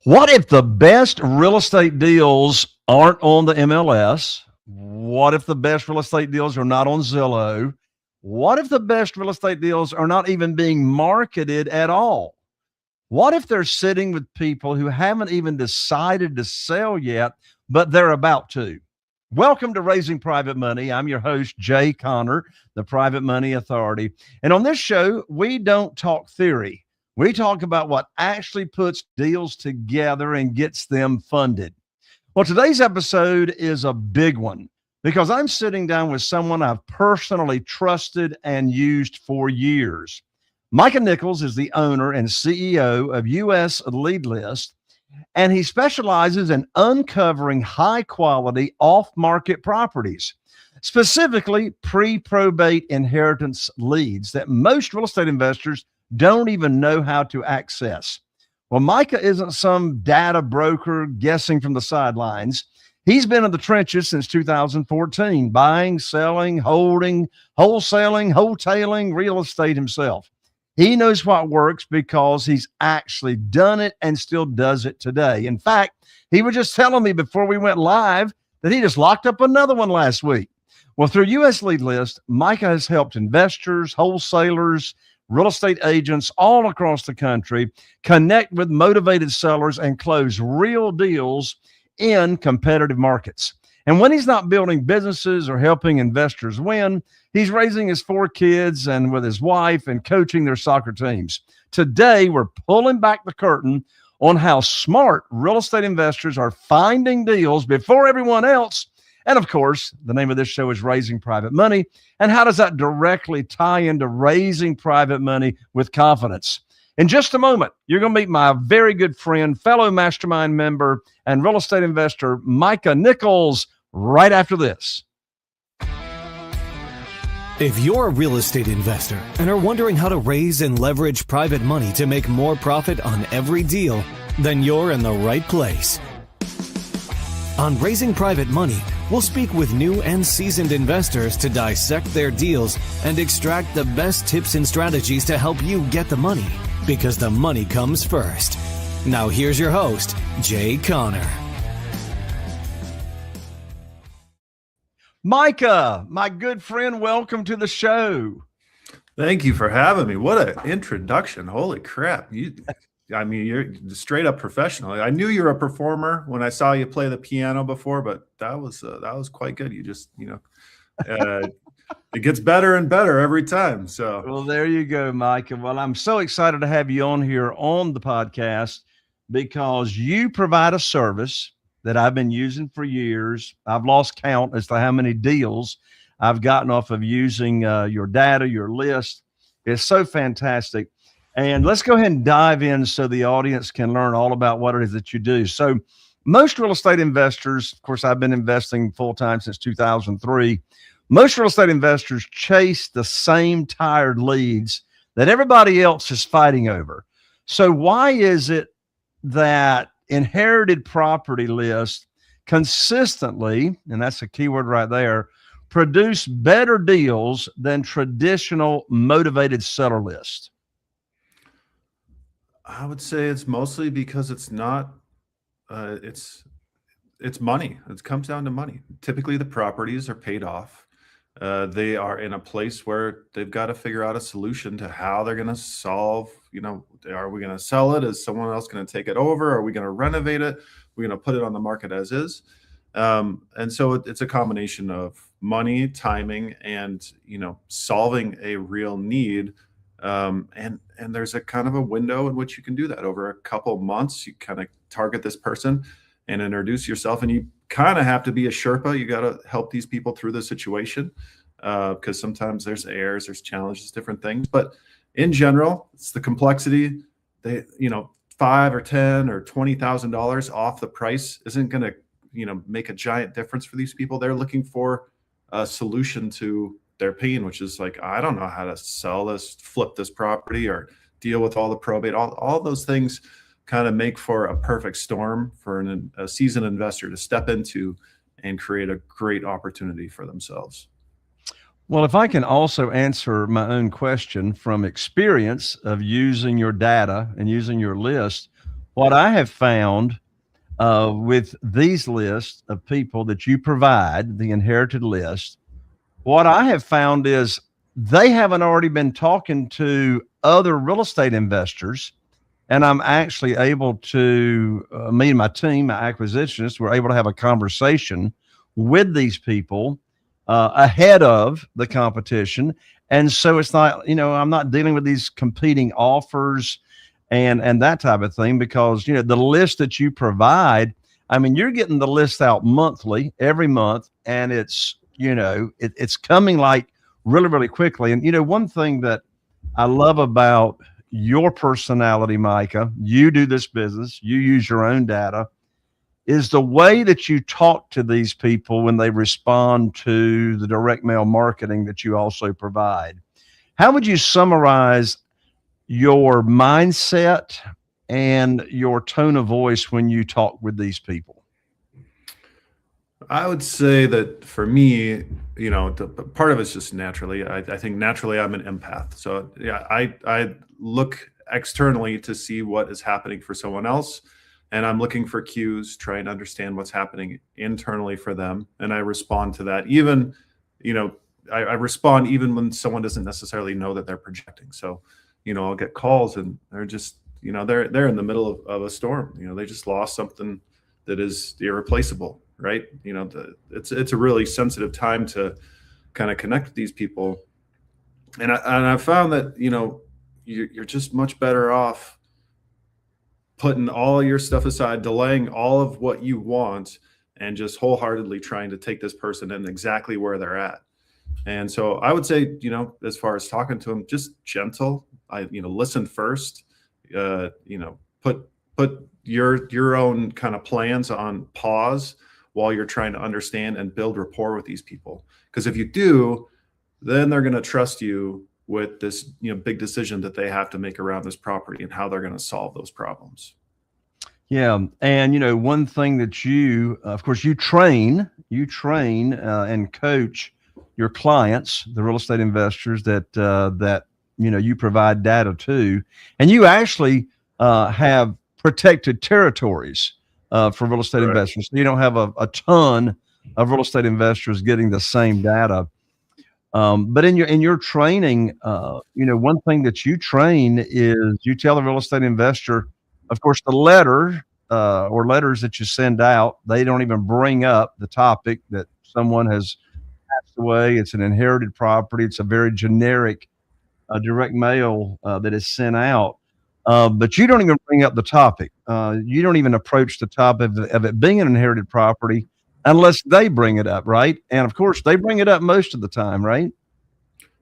What if the best real estate deals aren't on the MLS? What if the best real estate deals are not on Zillow? What if the best real estate deals are not even being marketed at all? What if they're sitting with people who haven't even decided to sell yet, but they're about to? Welcome to Raising Private Money. I'm your host, Jay Connor, the Private Money Authority. And on this show, we don't talk theory. We talk about what actually puts deals together and gets them funded. Well, today's episode is a big one because I'm sitting down with someone I've personally trusted and used for years. Micah Nichols is the owner and CEO of US Lead List, and he specializes in uncovering high quality off market properties, specifically pre-probate inheritance leads that most real estate investors don't even know how to access. Well, Micah isn't some data broker guessing from the sidelines. He's been in the trenches since 2014, buying, selling, holding, wholesaling, wholetailing real estate himself. He knows what works because he's actually done it and still does it today. In fact, he was just telling me before we went live that he just locked up another one last week. Well, through US Lead List, Micah has helped investors, wholesalers, real estate agents all across the country connect with motivated sellers and close real deals in competitive markets. And when he's not building businesses or helping investors win, he's raising his 4 kids and with his wife and coaching their soccer teams. Today, we're pulling back the curtain on how smart real estate investors are finding deals before everyone else. And of course, the name of this show is Raising Private Money. And how does that directly tie into raising private money with confidence? In just a moment, you're going to meet my very good friend, fellow mastermind member, and real estate investor, Micah Nichols, right after this. If you're a real estate investor and are wondering how to raise and leverage private money to make more profit on every deal, then you're in the right place. On Raising Private Money, we'll speak with new and seasoned investors to dissect their deals and extract the best tips and strategies to help you get the money, because the money comes first. Now here's your host, Jay Connor. Micah, my good friend, welcome to the show. Thank you for having me. What an introduction. Holy crap. You're straight up professional. I knew you were a performer when I saw you play the piano before, but that was quite good. You just, it gets better and better every time. So, well, there you go, Micah. Well, I'm so excited to have you on here on the podcast because you provide a service that I've been using for years. I've lost count as to how many deals I've gotten off of using your data, your list. It's so fantastic. And let's go ahead and dive in so the audience can learn all about what it is that you do. So most real estate investors, of course, I've been investing full-time since 2003. Most real estate investors chase the same tired leads that everybody else is fighting over. So why is it that inherited property lists consistently, and that's a keyword right there, produce better deals than traditional motivated seller lists? I would say it's mostly because it's not, it's money. It comes down to money. Typically the properties are paid off. They are in a place where they've got to figure out a solution to how they're going to solve, are we going to sell it? Is someone else going to take it over? Are we going to renovate it? We're going to put it on the market as is. And so it's a combination of money, timing, and, solving a real need. And there's a kind of a window in which you can do that over a couple of months. You kind of target this person and introduce yourself, and you kind of have to be a Sherpa. You got to help these people through the situation because sometimes there's errors, there's challenges, different things. But in general, it's the complexity. They, $5 or $10 or $20,000 off the price isn't going to, make a giant difference for these people. They're looking for a solution to their pain, which is like, I don't know how to sell this, flip this property, or deal with all the probate. All those things kind of make for a perfect storm for a seasoned investor to step into and create a great opportunity for themselves. Well, if I can also answer my own question from experience of using your data and using your list, what I have found with these lists of people that you provide, the inherited list, what I have found is they haven't already been talking to other real estate investors. And I'm actually able to, me and my team, my acquisitionists, we're able to have a conversation with these people ahead of the competition. And so it's not, I'm not dealing with these competing offers and that type of thing, because the list that you provide, I mean, you're getting the list out monthly, every month, and it's it's coming like really, really quickly. And one thing that I love about your personality, Micah, you do this business, you use your own data, is the way that you talk to these people when they respond to the direct mail marketing that you also provide. How would you summarize your mindset and your tone of voice when you talk with these people? I would say that for me, part of it's just naturally. I think naturally I'm an empath. So yeah, I look externally to see what is happening for someone else, and I'm looking for cues, trying to understand what's happening internally for them, and I respond to that. Even, I respond even when someone doesn't necessarily know that they're projecting. So, I'll get calls and they're just, they're in the middle of a storm. They just lost something that is irreplaceable, right? It's a really sensitive time to kind of connect with these people, and I found that you're just much better off putting all your stuff aside, delaying all of what you want, and just wholeheartedly trying to take this person in exactly where they're at. And so I would say, as far as talking to them, just gentle. Listen first. Put your own kind of plans on pause while you're trying to understand and build rapport with these people. Because if you do, then they're going to trust you with this, big decision that they have to make around this property and how they're going to solve those problems. Yeah, and one thing that of course, you train and coach your clients, the real estate investors that you provide data to, and you actually have protected territories for real estate Right. investors. So you don't have a ton of real estate investors getting the same data. But in your training, one thing that you train is you tell the real estate investor, of course, the letter or letters that you send out, they don't even bring up the topic that someone has passed away. It's an inherited property. It's a very generic direct mail that is sent out. But you don't even bring up the topic. You don't even approach the topic of it being an inherited property unless they bring it up, right? And of course, they bring it up most of the time, right?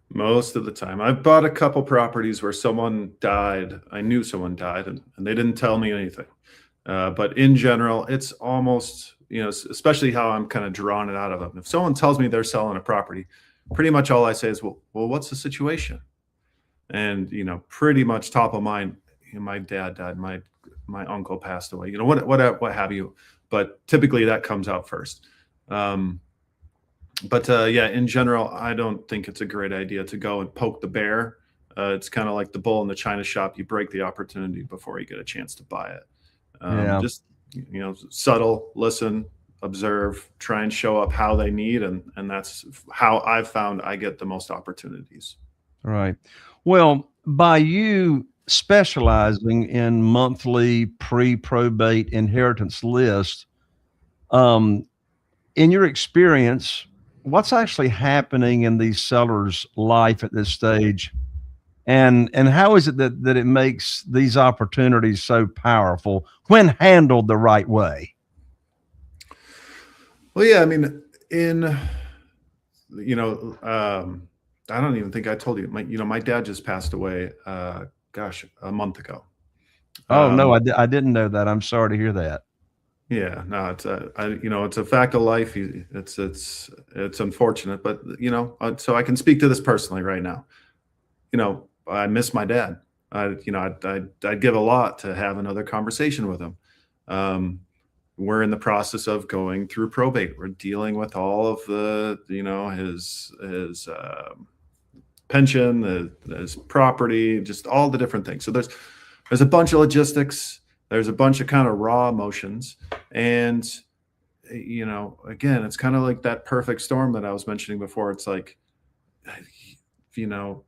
Most of the time. I've bought a couple properties where someone died. I knew someone died, and they didn't tell me anything. But in general, it's almost, especially how I'm kind of drawing it out of them. If someone tells me they're selling a property, pretty much all I say is, well, what's the situation? And, pretty much top of mind, my dad died, my uncle passed away, what have you. But typically that comes out first. But yeah, in general, I don't think it's a great idea to go and poke the bear. It's kind of like the bull in the china shop. You break the opportunity before you get a chance to buy it. Yeah. Just, subtle, listen, observe, try and show up how they need. And that's how I've found I get the most opportunities. Right. Well, by you specializing in monthly pre-probate inheritance lists, in your experience, what's actually happening in these sellers' life at this stage, and how is it that it makes these opportunities so powerful when handled the right way? Well, yeah, I mean, I don't even think I told you, my dad just passed away, a month ago. Oh no, Um, I didn't know that. I'm sorry to hear that. yeah, no, it's a fact of life. It's unfortunate, but so I can speak to this personally right now. I miss my dad. I'd give a lot to have another conversation with him. We're in the process of going through probate. We're dealing with all of the, his pension, his property, just all the different things. So there's a bunch of logistics There's a bunch of kind of raw emotions. And, again, it's kind of like that perfect storm that I was mentioning before. It's like, you know,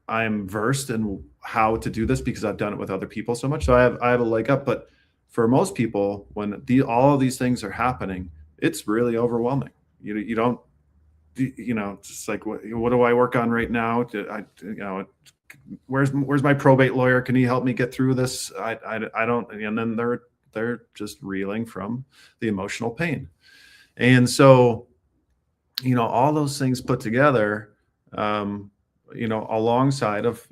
I'm versed in how to do this because I've done it with other people so much. So I have a leg up. But for most people, when all of these things are happening, it's really overwhelming. You don't, it's just like, what do I work on right now? Where's my probate lawyer? Can he help me get through this? I don't. And then they're just reeling from the emotional pain. And so, all those things put together, alongside of,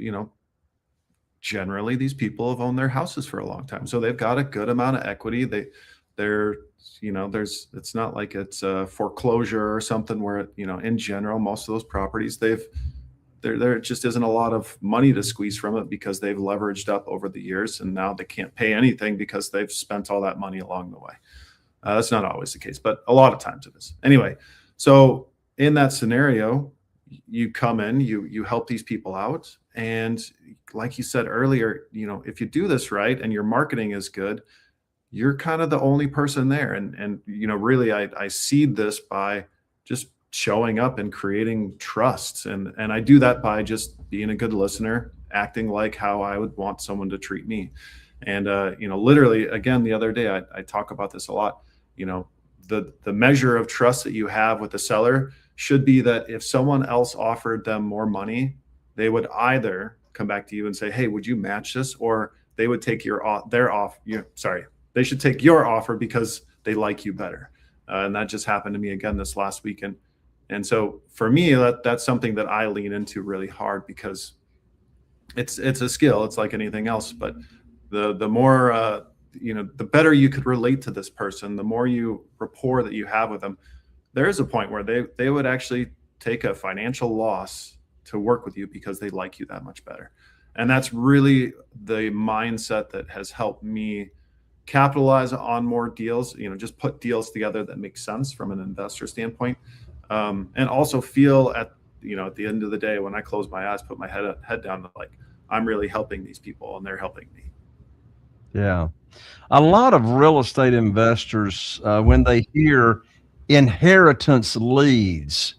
generally these people have owned their houses for a long time. So they've got a good amount of equity. It's not like it's a foreclosure or something where, in general, most of those properties, there just isn't a lot of money to squeeze from it because they've leveraged up over the years, and now they can't pay anything because they've spent all that money along the way. That's not always the case, but a lot of times it is. Anyway, so in that scenario, you come in, you help these people out. And like you said earlier, if you do this right and your marketing is good, you're kind of the only person there. And really, I seed this by just showing up and creating trust. And I do that by just being a good listener, acting like how I would want someone to treat me. And, literally, again, the other day, I talk about this a lot. The measure of trust that you have with the seller should be that if someone else offered them more money, they would either come back to you and say, hey, would you match this? Or they would take they should take your offer because they like you better. And that just happened to me again this last weekend. And so for me, that's something that I lean into really hard because it's a skill. It's like anything else. But the more, the better you could relate to this person, the more rapport that you have with them, there is a point where they would actually take a financial loss to work with you because they like you that much better. And that's really the mindset that has helped me capitalize on more deals, just put deals together that make sense from an investor standpoint. And also feel at the end of the day, when I close my eyes, put my head down, like I'm really helping these people and they're helping me. Yeah. A lot of real estate investors, when they hear inheritance leads,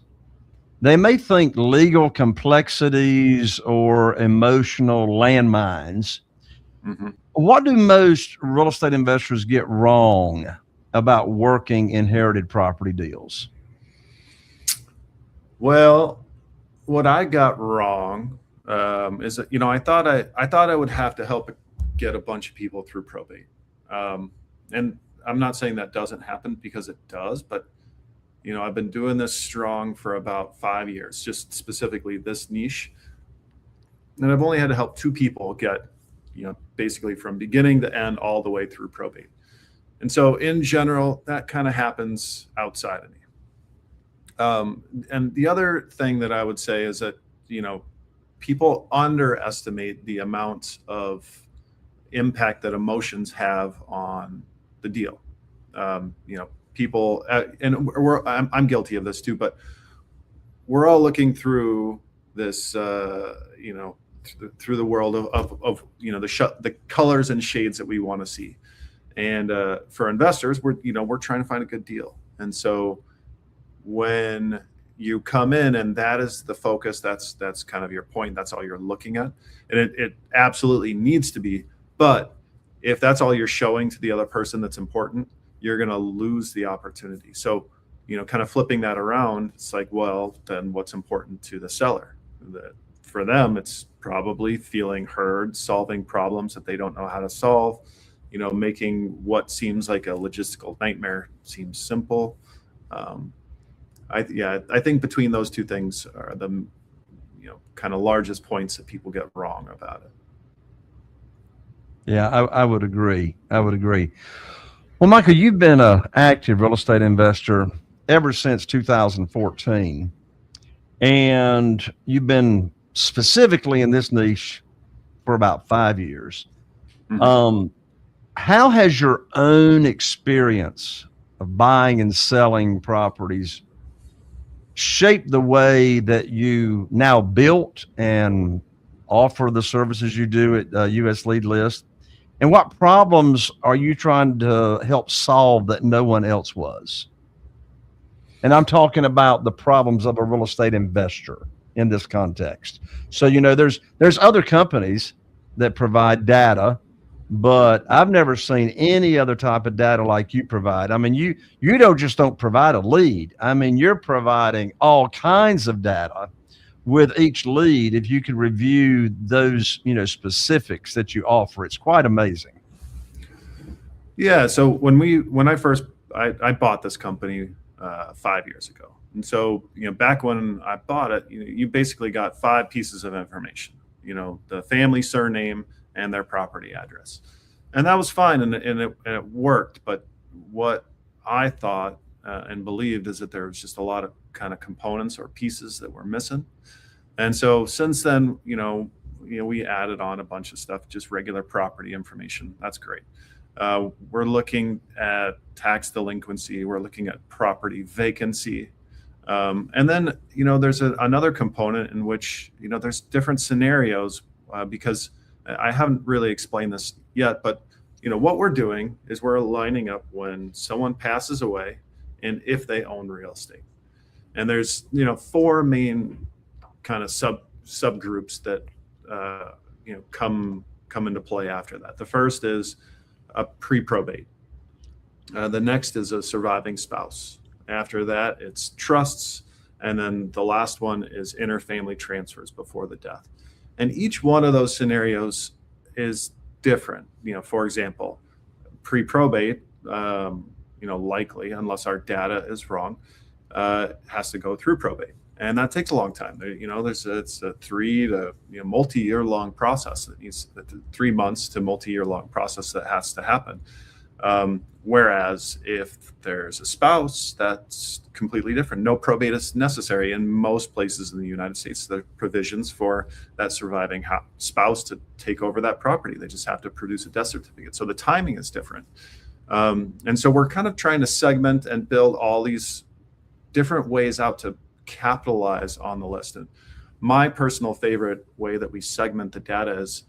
they may think legal complexities or emotional landmines. Mm-hmm. What do most real estate investors get wrong about working inherited property deals? Well, what I got wrong is that, I thought I would have to help get a bunch of people through probate. And I'm not saying that doesn't happen, because it does, but I've been doing this strong for about 5 years, just specifically this niche. And I've only had to help 2 people get, basically from beginning to end all the way through probate. And so in general, that kind of happens outside of me. And the other thing that I would say is that, people underestimate the amount of impact that emotions have on the deal. People, and I'm guilty of this too, but we're all looking through this, through the world of the colors and shades that we want to see. And for investors, we're trying to find a good deal. And so when you come in and that is the focus, that's kind of your point, that's all you're looking at, and it absolutely needs to be. But if that's all you're showing to the other person that's important, you're going to lose the opportunity. So, kind of flipping that around, it's like, well, then what's important to the seller? For them, it's probably feeling heard, solving problems that they don't know how to solve, making what seems like a logistical nightmare seem simple. I think between those two things are the kind of largest points that people get wrong about it. Yeah, I would agree. Well, Michael, you've been an active real estate investor ever since 2014, and you've been specifically in this niche for about 5 years. Mm-hmm. How has your own experience of buying and selling properties shaped the way that you now built and offer the services you do at US Lead List? And what problems are you trying to help solve that no one else was? And I'm talking about the problems of a real estate investor in this context. So, there's other companies that provide data, but I've never seen any other type of data like you provide. I mean, you don't provide a lead. I mean, you're providing all kinds of data with each lead. If you could review those, specifics that you offer, it's quite amazing. Yeah. So I bought this company 5 years ago, and so back when I bought it, you basically got 5 pieces of information. The family surname and their property address, and that was fine, and it worked. But what I thought and believed is that there was just a lot of kind of components or pieces that were missing. And so since then, we added on a bunch of stuff, just regular property information. That's great. We're looking at tax delinquency. We're looking at property vacancy. And then, there's another component in which, there's different scenarios because I haven't really explained this yet, but, what we're doing is we're lining up when someone passes away and if they own real estate. And there's, 4 main kind of subgroups that, come into play after that. The first is a pre-probate. The next is a surviving spouse. After that, it's trusts. And then the last one is interfamily transfers before the death. And each one of those scenarios is different. For example, pre-probate, likely, unless our data is wrong, has to go through probate. And that takes a long time. It's a 3 to multi-year long process that needs 3 months to multi-year long process that has to happen. Whereas if there's a spouse, that's completely different. No probate is necessary in most places in the United States. There are provisions for that surviving spouse to take over that property. They just have to produce a death certificate. So the timing is different. And so we're kind of trying to segment and build all these different ways out to capitalize on the list. And my personal favorite way that we segment the data is,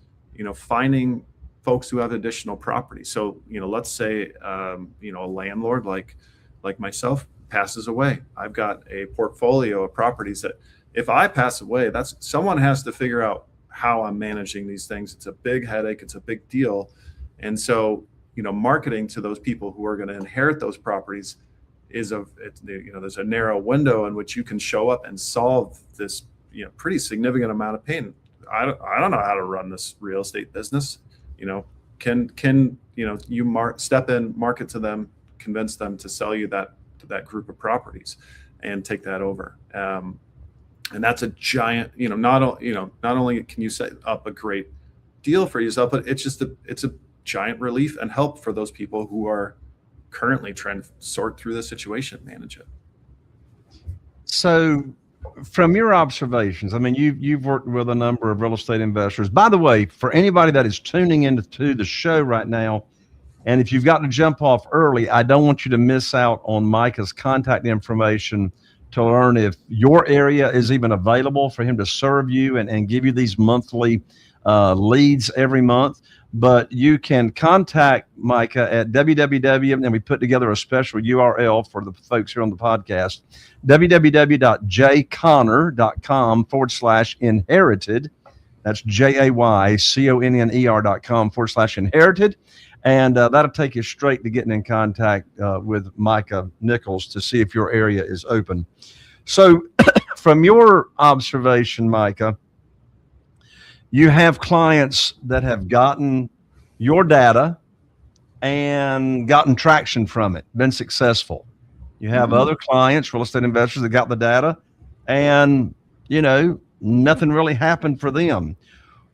finding folks who have additional property. So, let's say, a landlord like myself passes away. I've got a portfolio of properties that if I pass away, someone has to figure out how I'm managing these things. It's a big headache. It's a big deal. And so, marketing to those people who are going to inherit those properties there's a narrow window in which you can show up and solve this, pretty significant amount of pain. I don't know how to run this real estate business. Can you step in, market to them, convince them to sell you that group of properties and take that over. And that's a giant, not only can you set up a great deal for yourself, but it's a giant relief and help for those people who are currently trying to sort through the situation, manage it. So from your observations, I mean, you've worked with a number of real estate investors. By the way, for anybody that is tuning into the show right now, and if you've got to jump off early, I don't want you to miss out on Micah's contact information to learn if your area is even available for him to serve you and give you these monthly leads every month. But you can contact Micah at www, and we put together a special URL for the folks here on the podcast, www.jayconner.com/inherited. That's JAYCONNER.com/inherited. And that'll take you straight to getting in contact with Micah Nichols to see if your area is open. So from your observation, Micah, you have clients that have gotten your data and gotten traction from it, been successful. You have other clients, real estate investors, that got the data and, nothing really happened for them.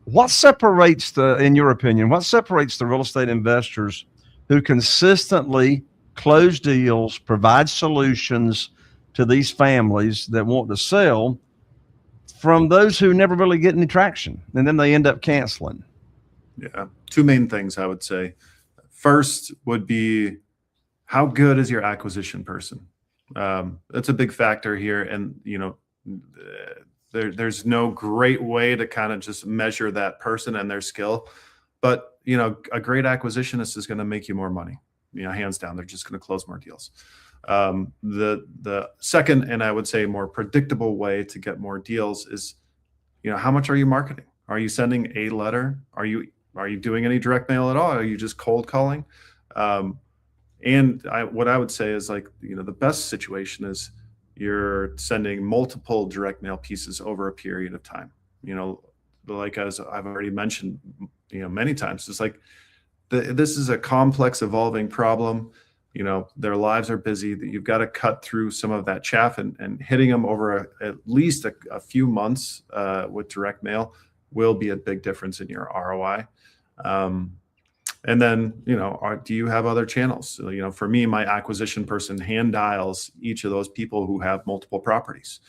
What separates in your opinion, what separates the real estate investors who consistently close deals, provide solutions to these families that want to sell, from those who never really get any traction and then they end up canceling? Yeah. 2 main things I would say. First would be, how good is your acquisition person? That's a big factor here. And, there's no great way to kind of just measure that person and their skill. But, a great acquisitionist is going to make you more money. Hands down, they're just going to close more deals. The second, and I would say more predictable way to get more deals is, how much are you marketing? Are you sending a letter? Are you doing any direct mail at all? Are you just cold calling? What I would say is, like, the best situation is you're sending multiple direct mail pieces over a period of time. Like, as I've already mentioned, many times, it's like this is a complex, evolving problem. Their lives are busy. That you've got to cut through some of that chaff, and hitting them over at least a few months with direct mail will be a big difference in your ROI. And then, do you have other channels? So, for me, my acquisition person hand dials each of those people who have multiple properties.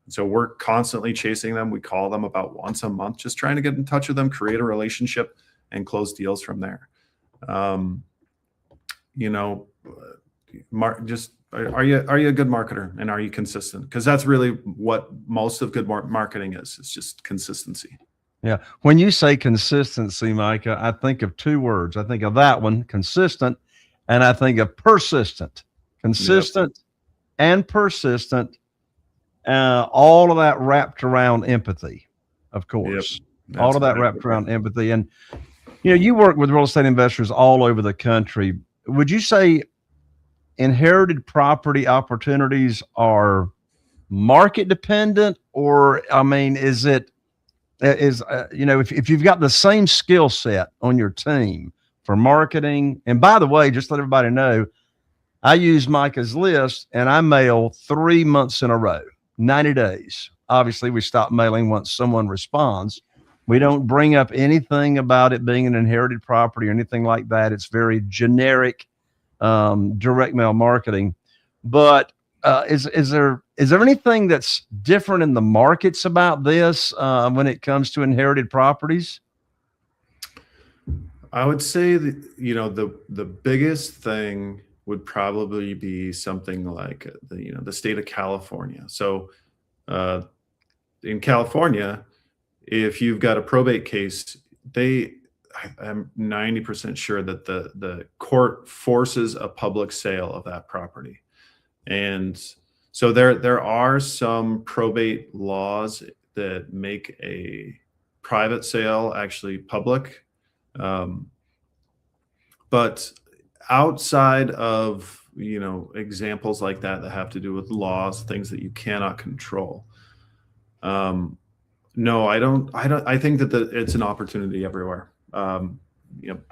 So we're constantly chasing them. We call them about once a month, just trying to get in touch with them, create a relationship, and close deals from there. Are you a good marketer, and are you consistent? Because that's really what most of good marketing is. It's just consistency. Yeah. When you say consistency, Micah, I think of two words. I think of that one, consistent, and I think of persistent. Consistent and persistent. All of that wrapped around empathy, of course. Yep. All of that wrapped around empathy. And, you work with real estate investors all over the country. Would you say inherited property opportunities are market dependent, or, is it, if you've got the same skill set on your team for marketing, and by the way, just let everybody know, I use Micah's list and I mail 3 months in a row, 90 days. Obviously, we stop mailing once someone responds. We don't bring up anything about it being an inherited property or anything like that. It's very generic direct mail marketing. But is there anything that's different in the markets about this when it comes to inherited properties? I would say that, the biggest thing would probably be something like the state of California. So in California, if you've got a probate case, I'm 90% sure that the court forces a public sale of that property. And so there are some probate laws that make a private sale actually public. But outside of, examples like that have to do with laws, things that you cannot control. No, I don't. I think that it's an opportunity everywhere.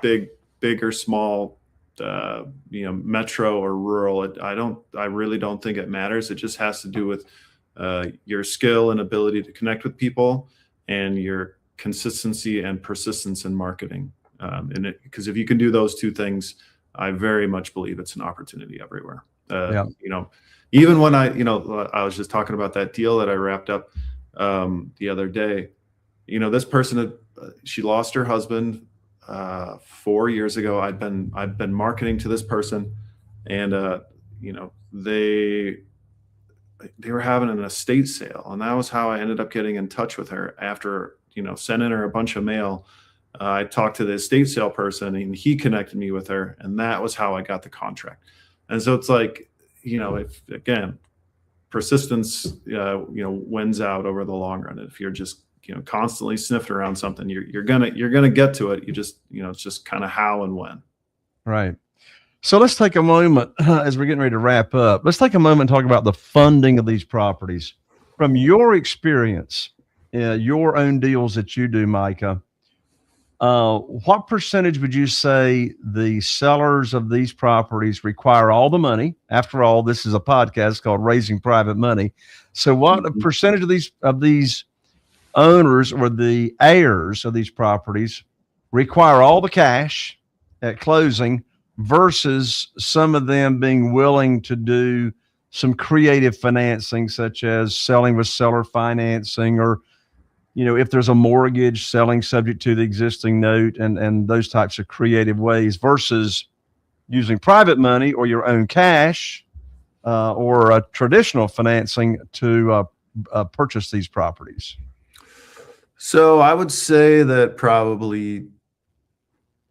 Big or small, metro or rural. I really don't think it matters. It just has to do with your skill and ability to connect with people, and your consistency and persistence in marketing. Because if you can do those two things, I very much believe it's an opportunity everywhere. Even when I was just talking about that deal that I wrapped up the other day. This person she lost her husband 4 years ago. I've been marketing to this person, and they were having an estate sale, and that was how I ended up getting in touch with her after sending her a bunch of mail. I talked to the estate sale person, and he connected me with her, and that was how I got the contract. And so it's like, if again, persistence, wins out over the long run. If you're just, constantly sniffing around something, you're gonna get to it. You just, it's just kind of how and when. Right. So let's take a moment as we're getting ready to wrap up. Let's take a moment and talk about the funding of these properties. From your experience, your own deals that you do, Micah, what percentage would you say the sellers of these properties require all the money? After all, this is a podcast called Raising Private Money. So what percentage of these owners or the heirs of these properties require all the cash at closing versus some of them being willing to do some creative financing, such as selling with seller financing, or if there's a mortgage, selling subject to the existing note, and those types of creative ways, versus using private money or your own cash or a traditional financing to purchase these properties? So I would say that probably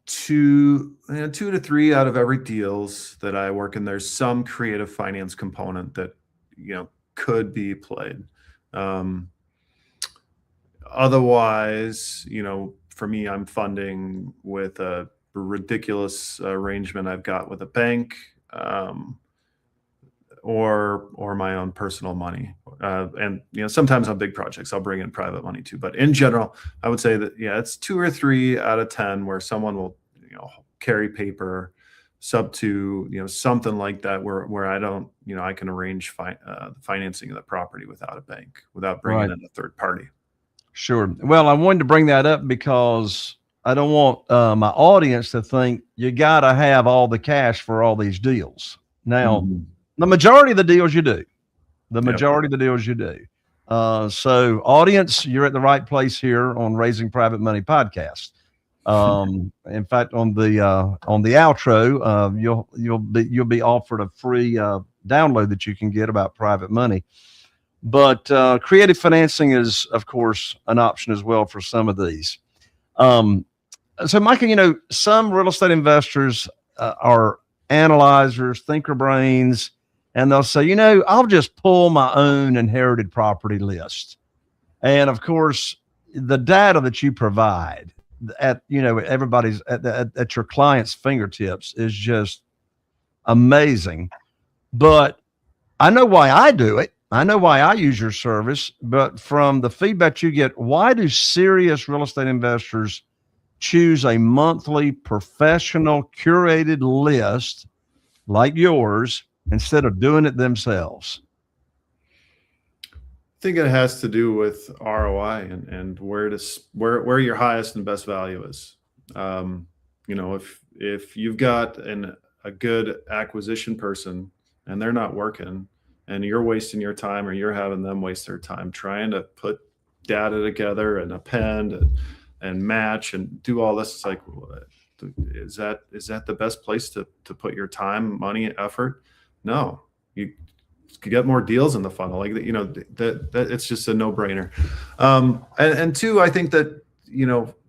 two to three out of every deals that I work in, there's some creative finance component that, could be played. Um, Otherwise, for me, I'm funding with a ridiculous arrangement I've got with a bank, or my own personal money. And sometimes on big projects, I'll bring in private money too. But in general, I would say that it's 2 or 3 out of 10 where someone will carry paper, sub to something like that, where I don't I can arrange the financing of the property without a bank, without bringing Right. in a third party. Sure. Well, I wanted to bring that up because I don't want my audience to think you got to have all the cash for all these deals. Now, Mhm. the majority of the deals you do, the Yep. majority of the deals you do. So, audience, you're at the right place here on Raising Private Money podcast. In fact, on the outro, you'll be offered a free download that you can get about private money. But creative financing is, of course, an option as well for some of these. So, Micah, some real estate investors are analyzers, thinker brains, and they'll say, I'll just pull my own inherited property list. And of course, the data that you provide at everybody's at your client's fingertips is just amazing. But I know why I do it. I know why I use your service. But from the feedback you get, why do serious real estate investors choose a monthly professional curated list like yours instead of doing it themselves? I think it has to do with ROI and where your highest and best value is. If you've got a good acquisition person and they're not working, and you're wasting your time, or you're having them waste their time trying to put data together and append and match and do all this, it's like, is that the best place to put your time, money, effort? No, you could get more deals in the funnel. Like that it's just a no-brainer. And two, I think that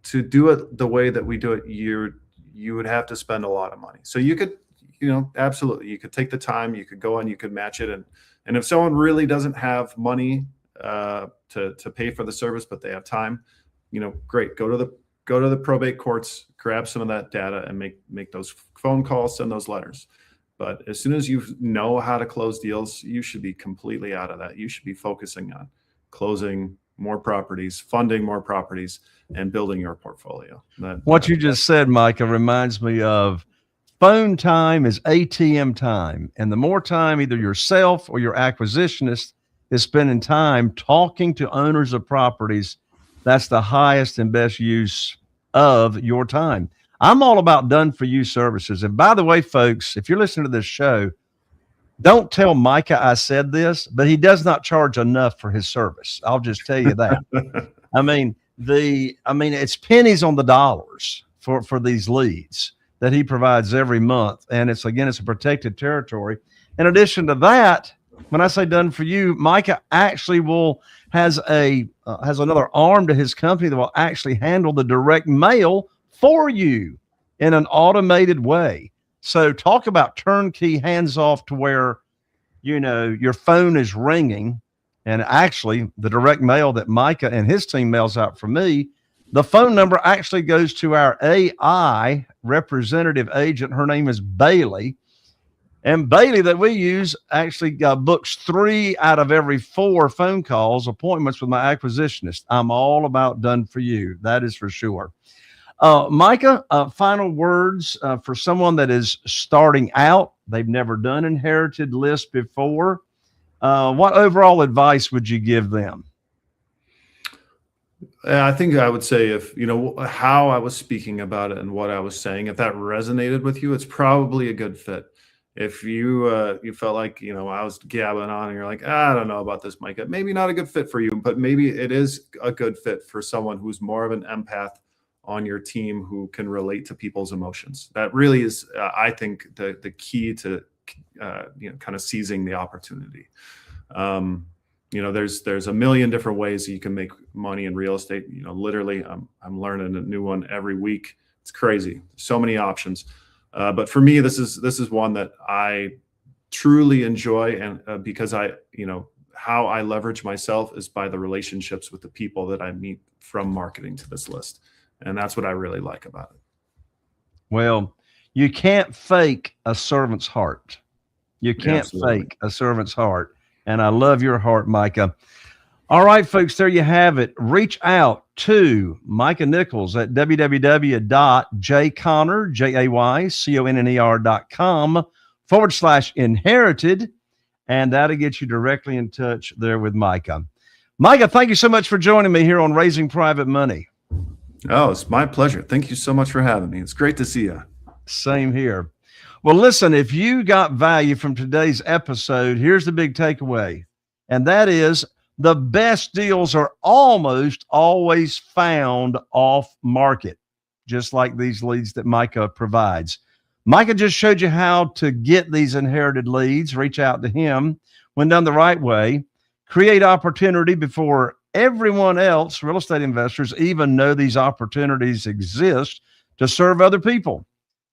to do it the way that we do it, you would have to spend a lot of money. So you could absolutely, you could take the time, you could go and you could match it, and if someone really doesn't have money to pay for the service, but they have time, great, go to the probate courts, grab some of that data, and make those phone calls, send those letters. But as soon as you know how to close deals, you should be completely out of that. You should be focusing on closing more properties, funding more properties, and building your portfolio. What you just said, Micah, reminds me of phone time is ATM time. And the more time either yourself or your acquisitionist is spending time talking to owners of properties, that's the highest and best use of your time. I'm all about done for you services. And by the way, folks, if you're listening to this show, don't tell Micah I said this, but he does not charge enough for his service. I'll just tell you that. I mean, it's pennies on the dollars for these leads that he provides every month. And it's a protected territory. In addition to that, when I say done for you, Micah actually has another arm to his company that will actually handle the direct mail for you in an automated way. So talk about turnkey, hands off, to where, your phone is ringing. And actually the direct mail that Micah and his team mails out for me, the phone number actually goes to our AI representative agent. Her name is Bailey. And Bailey, that we use, actually books 3 out of every 4 phone calls, appointments with my acquisitionist. I'm all about done for you. That is for sure. Micah, final words for someone that is starting out. They've never done inherited list before. What overall advice would you give them? I think I would say, if how I was speaking about it and what I was saying, if that resonated with you, it's probably a good fit. If you felt like I was gabbing on and you're like, I don't know about this, Micah, maybe not a good fit for you, but maybe it is a good fit for someone who's more of an empath on your team, who can relate to people's emotions. That really is, I think, the key to kind of seizing the opportunity. There's a million different ways that you can make money in real estate. Literally, I'm learning a new one every week. It's crazy. So many options. But for me, this is one that I truly enjoy. And because how I leverage myself is by the relationships with the people that I meet from marketing to this list. And that's what I really like about it. Well, you can't fake a servant's heart. You can't Absolutely. fake a servant's heart. And I love your heart, Micah. All right, folks, there you have it. Reach out to Micah Nichols at www.jayconner.com/inherited. And that'll get you directly in touch there with Micah. Micah, thank you so much for joining me here on Raising Private Money. Oh, it's my pleasure. Thank you so much for having me. It's great to see you. Same here. Well, listen, if you got value from today's episode, here's the big takeaway. And that is the best deals are almost always found off market, just like these leads that Micah provides. Micah just showed you how to get these inherited leads, reach out to him when done the right way, create opportunity before everyone else, real estate investors, even know these opportunities exist to serve other people.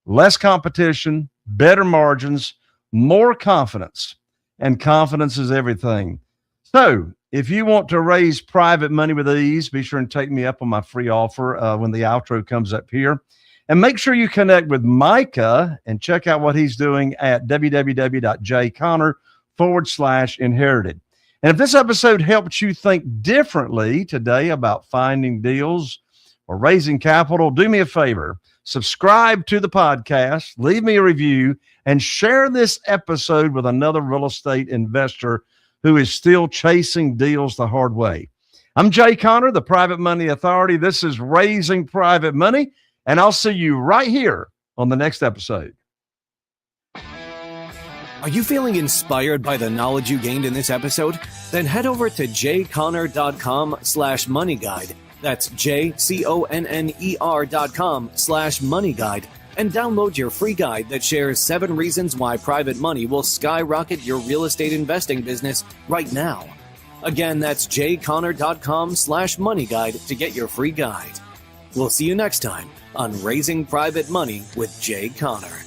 Less competition, better margins, more confidence, and confidence is everything. So if you want to raise private money with ease, be sure and take me up on my free offer when the outro comes up here. And make sure you connect with Micah and check out what he's doing at www.jayconner.com/inherited. And if this episode helped you think differently today about finding deals or raising capital, do me a favor. Subscribe to the podcast, leave me a review, and share this episode with another real estate investor who is still chasing deals the hard way. I'm Jay Conner, the Private Money Authority. This is Raising Private Money, and I'll see you right here on the next episode. Are you feeling inspired by the knowledge you gained in this episode? Then head over to jayconner.com/moneyguide. That's jayconner.com/moneyguide and download your free guide that shares 7 reasons why private money will skyrocket your real estate investing business right now. Again, that's jayconner.com/moneyguide to get your free guide. We'll see you next time on Raising Private Money with Jay Conner.